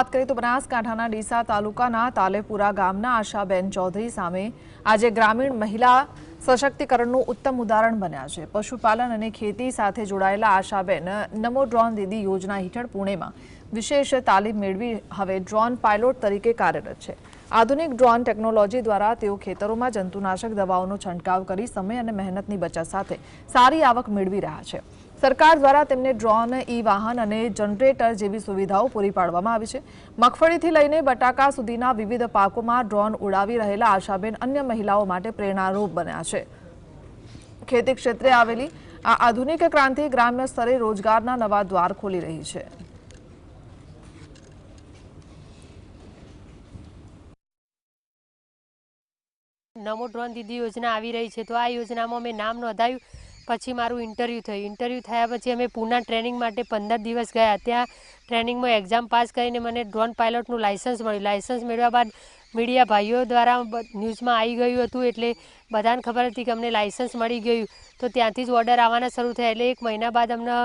વાત કરીએ તો બનાસકાંઠાના ડીસા તાલુકાના તાલેપુરા ગામના આશાબેન ચૌધરી સામે આજે ગ્રામીણ મહિલા સશક્તિકરણનું ઉત્તમ ઉદાહરણ બન્યા છે। પશુપાલન અને ખેતી સાથે જોડાયેલા આશાબેન નમો ડ્રોન દીદી યોજના હેઠળ પુણેમાં વિશેષ તાલીમ મેળવી હવે ડ્રોન પાયલોટ તરીકે કાર્યરત છે। આધુનિક ડ્રોન ટેકનોલોજી દ્વારા તેઓ ખેતરોમાં જંતુનાશક દવાઓનો છંટકાવ કરી સમય અને મહેનતની બચત સાથે સારી આવક મેળવી રહ્યા છે। सरकार द्वारा तेमने ड्रोन ई वाहन और जनरेटर जेवी सुविधाओं पूरी पाडवामां आवी छे। मगफळीथी लईने बटाका सुधीना विविध पाकोमां ड्रोन उड़ावी रहेला आशाबेन अन्य महिलाओं माटे प्रेरणारूप बन्या छे। खेती क्षेत्रे आवेली आ आधुनिक क्रांति ग्राम्य स्तरे रोजगारना नवा द्वार खोली रही छे। नमो ड्रोन दीदी योजना आवी रही है, तो आ योजना में मैं नाम नोंधाव्युं। पछी मारू इंटरव्यू थयुं। इंटरव्यू थया पछी अमे पूना ट्रेनिंग माटे 15 दिवस गया। त्या ट्रेनिंग में एक्जाम पास करीने मने ड्रोन पायलटनुं लाइसेंस मळ्युं। लाइसेंस मेळव्या बाद मीडिया भाईओ द्वारा न्यूज़ में आई गयुं हतुं, एटले बधाने खबर हती कि अमने लाइसेंस मळी गयुं। तो त्यांथी ज ऑर्डर आववाना शरू थया। एटले 1 महीना बाद अमने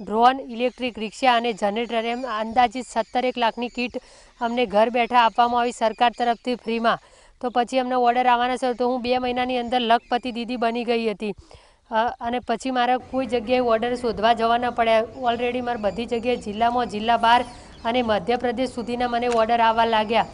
ड्रोन, इलेक्ट्रिक रिक्शा और जनरेटर एम अंदाजित 17-1 लाखनी किट अमने घर बैठा आपवामां आवी सरकार तरफथी फ्री में। तो पछी अमने ऑर्डर आववाना शरू। तो हूँ 2 महीनानी अंदर लखपति दीदी बनी गई हती। અને પછી મારે કોઈ જગ્યાએ ઓર્ડર શોધવા જવા ન પડ્યા। ઓલરેડી મારે બધી જગ્યાએ જિલ્લા બહાર અને મધ્યપ્રદેશ સુધીના મને ઓર્ડર આવવા લાગ્યા।